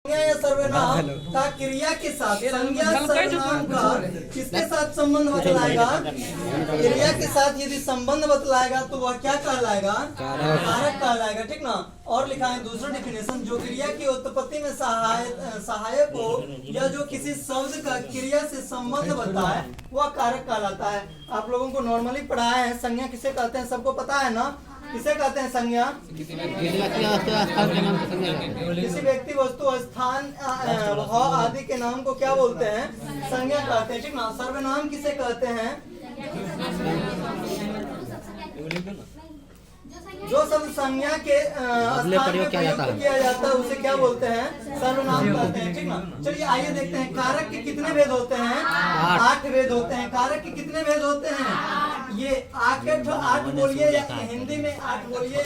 संज्ञा या सर्वनाम का क्रिया के साथ संज्ञा सर्वनाम का किसके साथ संबंध बतलाएगा? क्रिया के साथ यदि संबंध बतलाएगा तो वह क्या कहलाएगा? कारक कहलाएगा। ठीक ना। और लिखा है दूसरा डेफिनेशन, जो क्रिया की उत्पत्ति में सहायक हो या जो किसी शब्द का क्रिया से संबंध बताए वह कारक कहलाता है। आप लोगों को नॉर्मली पढ़ाया है संज्ञा किसे कहते हैं, सबको पता है ना? किसे कहते हैं संज्ञा? किसी व्यक्ति वस्तु स्थान आदि के नाम को क्या बोलते हैं? संज्ञा कहते हैं। ठीक ना। सर्वनाम किसे कहते हैं? जो शब्द संज्ञा के स्थान में प्रयुक्त किया जाता है उसे क्या बोलते हैं? सर्वनाम कहते हैं। ठीक ना। चलिए आइए देखते हैं कारक के कितने भेद होते हैं? 8 भेद होते हैं। कारक के कितने भेद होते हैं? ये 8 बोलिए या हिंदी में 8 बोलिए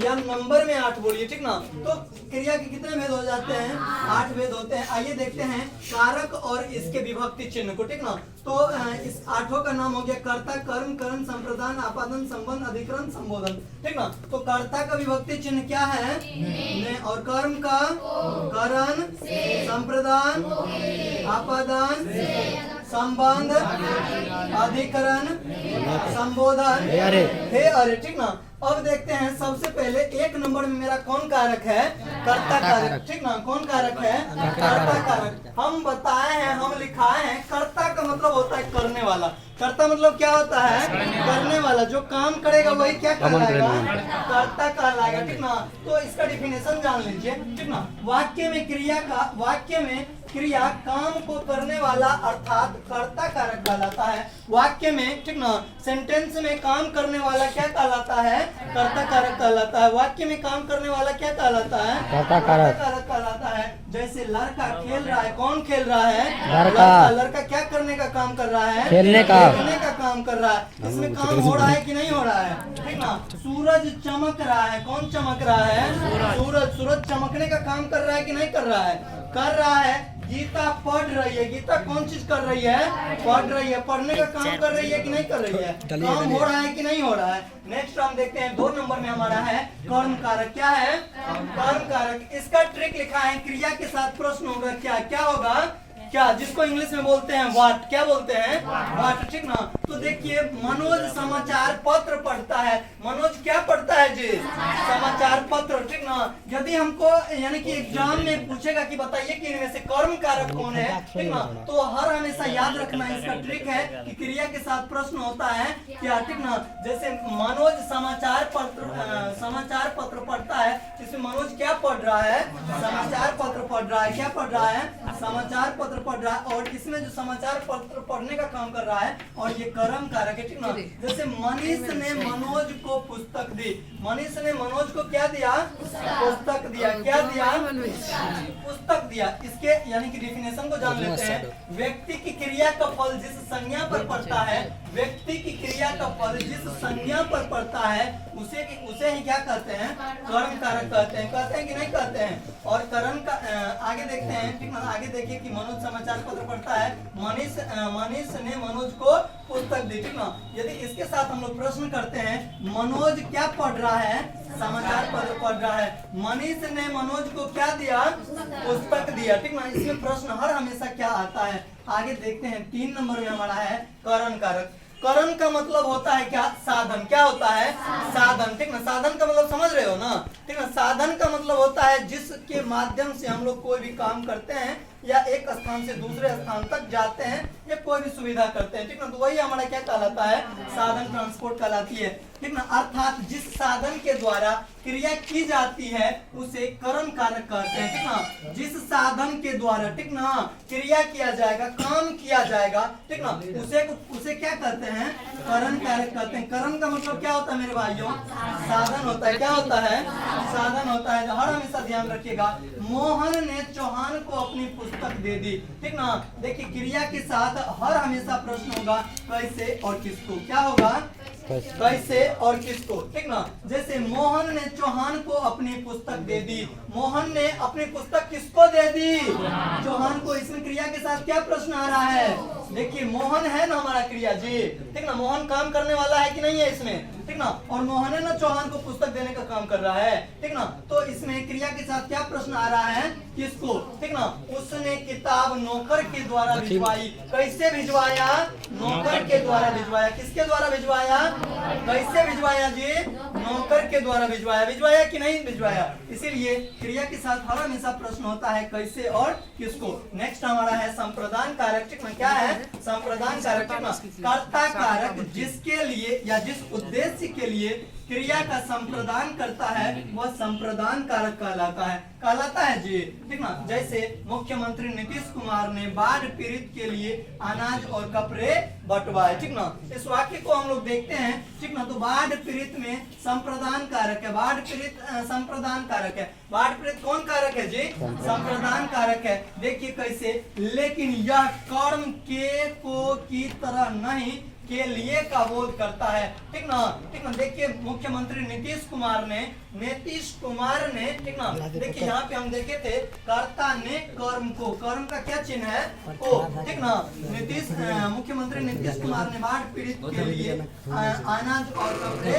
या नंबर में 8 बोलिए। ठीक ना। तो क्रिया के कितने भेद हो जाते हैं? 8 भेद होते हैं। आइए देखते हैं कारक और इसके विभक्ति चिन्ह को। ठीक ना। तो इस 8 का नाम हो गया कर्ता, कर्म, करण, संप्रदान, आपादन, संबंध, अधिकरण, संबोधन। ठीक ना। तो कर्ता का विभक्ति चिन्ह क्या है? ने। और कर्म का करण, संप्रदान, आपादन, संबंध, अधिकरण, संबोधन, हे अरे। ठीक ना। अब देखते हैं सबसे पहले 1 नंबर में मेरा कौन कारक है? कर्ता कारक। ठीक ना। कौन कारक है? कर्ता कारक। हम बताए हैं, हम लिखाए हैं कर्ता का मतलब होता है करने वाला। कर्ता मतलब क्या होता है? करने वाला। जो काम करेगा वही क्या कहलाएगा? कर्ता कहलाएगा। ठीक ना। तो इसका डिफिनेशन जान लीजिए। ठीक ना। वाक्य में क्रिया काम को करने वाला अर्थात कर्ता कारक कहलाता है। वाक्य में, ठीक ना, सेंटेंस में काम करने वाला क्या कहलाता है? कर्ता कारक कहलाता है। वाक्य में काम करने वाला क्या कहलाता है? कर्ता कारक कहलाता है। जैसे लड़का खेल रहा है, कौन खेल रहा है? लड़का क्या करने का काम कर रहा है? खेलने का काम कर रहा है। इसमें काम हो रहा है कि नहीं हो रहा है? ठीक ना। सूरज चमक रहा है, कौन चमक रहा है? सूरज चमकने का काम कर रहा है कि नहीं कर रहा है? कर रहा है। गीता पढ़ रही है, गीता कौन चीज कर रही है? पढ़ रही है। पढ़ने का काम कर रही है कि नहीं कर रही है? काम हो रहा है कि नहीं हो रहा है? नेक्स्ट हम देखते हैं 2 नंबर में हमारा है कर्म कारक। क्या है? कर्म कारक। इसका ट्रिक लिखा है, क्रिया के साथ प्रश्न होगा क्या होगा? क्या, जिसको इंग्लिश में बोलते हैं व्हाट। क्या बोलते हैं? व्हाट। ठीक ना। तो देखिए मनोज समाचार पत्र पढ़ता है। मनोज क्या पढ़ता है जी? समाचार पत्र। ठीक ना। यदि हमको यानी कि एग्जाम में पूछेगा कि बताइए कि इनमें से कर्म कारक कौन है, ठीक ना, तो हर हमेशा याद रखना है। इसका ट्रिक है कि क्रिया के साथ प्रश्न होता है क्या। ठीक ना। जैसे मनोज समाचार पत्र पढ़ता है, इसमें मनोज क्या पढ़ रहा है? समाचार पत्र पढ़ रहा है। क्या पढ़ रहा है? समाचार पत्र पढ़ रहा है। और इसमें जो समाचार पत्र पढ़ने का काम कर रहा है और ये कर्म कारक है। ठीक ना। जैसे मनीष ने मनोज को पुस्तक दी। मनीष ने मनोज को क्या दिया? पुस्तक दिया। क्या दिया? पुस्तक दिया। इसके यानी कि डिफिनेशन को जान लेते हैं। व्यक्ति की क्रिया का फल जिस संज्ञा पर पड़ता है, व्यक्ति की क्रिया का फल जिस संज्ञा पर पड़ता है उसे ही क्या कहते हैं? कर्म कारक कहते हैं। कहते हैं कि नहीं कहते हैं? और कर्म का आगे देखते हैं। ठीक ना। आगे देखिए कि मनोज समाचार पत्र पढ़ता है, मनीष ने मनोज को पुस्तक दी। ठीक ना। यदि इसके साथ हम लोग प्रश्न करते हैं, मनोज क्या पढ़ रहा है? समाचार पत्र पढ़ रहा है। मनीष ने मनोज को क्या दिया? पुस्तक दिया। ठीक ना। इसमें प्रश्न हर हमेशा क्या आता है? आगे देखते हैं 3 नंबर में हमारा है करण कारक। करण का मतलब होता है क्या? साधन। क्या होता है? साधन। ठीक ना। साधन का मतलब समझ रहे हो ना? ठीक ना। साधन का मतलब होता है जिसके माध्यम से हम लोग कोई भी काम करते हैं या एक स्थान से दूसरे स्थान तक जाते हैं या कोई भी सुविधा करते हैं। ठीक ना। तो वही हमारा क्या कहलाता है? साधन, ट्रांसपोर्ट कहलाती है। ठीक ना। अर्थात जिस साधन के द्वारा क्रिया की जाती है उसे कर्म कारक कहते हैं। ठीक ना। जिस साधन के द्वारा, ठीक ना, क्रिया किया जाएगा, काम किया जाएगा, ठीक ना, उसे क्या कहते हैं? कर्म कारक कहते हैं। कर्म का मतलब क्या होता है मेरे भाइयों? साधन होता है। क्या होता है? साधन होता है। हर हमेशा ध्यान रखिएगा। मोहन ने चौहान को अपनी पुस्तक दे दी। ठीक ना। देखिए क्रिया के साथ हर हमेशा प्रश्न होगा कैसे और किसको। क्या होगा? कैसे और किसको। ठीक ना। जैसे मोहन ने चौहान को अपनी पुस्तक दे दी। मोहन ने अपनी पुस्तक किसको दे दी? चौहान को। इसमें क्रिया के साथ क्या प्रश्न आ रहा है? देखिए मोहन है ना हमारा क्रिया जी, ठीक ना, मोहन काम करने वाला है कि नहीं है इसमें, ठीक ना, और मोहन है ना चौहान को पुस्तक देने का काम कर रहा है, ठीक ना, तो इसमें क्रिया के साथ क्या प्रश्न आ रहा है, किसको, ठीक ना, उसने किताब नौकर के द्वारा भिजवाई, कैसे भिजवाया, नौकर के द्वारा भिजवाया, किसके द्वारा भिजवाया, कैसे भिजवाया जी, नौकर के द्वारा भिजवाया, भिजवाया कि नहीं भिजवाया, इसीलिए क्रिया के साथ हर हमेशा प्रश्न होता है कैसे और किसको। नेक्स्ट हमारा है संप्रदान कारक, ठीक ना, क्या है संप्रदान कारक, ठीक ना, कर्ता कारक जिसके लिए या जिस उद्देश्य के लिए क्रिया का संप्रदान करता है वह संप्रदान कारक कहलाता है जी, ठीक ना, जैसे मुख्यमंत्री नीतीश कुमार ने बाढ़ पीड़ित के लिए अनाज और कपड़े बंटवाए, ठीक ना, इस वाक्य को हम लोग देखते हैं, ठीक ना, तो बाढ़ पीड़ित में संप्रदान कारक है, बाढ़ पीड़ित संप्रदान कारक है, बाढ़ पीड़ित कौन कारक है जी, संप्रदान कारक है। देखिए कैसे, लेकिन यह कर्म के को की तरह नहीं के लिए का बोध करता है, ठीक ना, देखिए मुख्यमंत्री नीतीश कुमार ने, ठीक ना, देखिए यहाँ पे हम देखे थे कर्ता ने कर्म को, कर्म का क्या चिन्ह है ओ, ठीक ना, मुख्यमंत्री नीतीश कुमार ने बाढ़ पीड़ित के लिए अनाज और कपड़े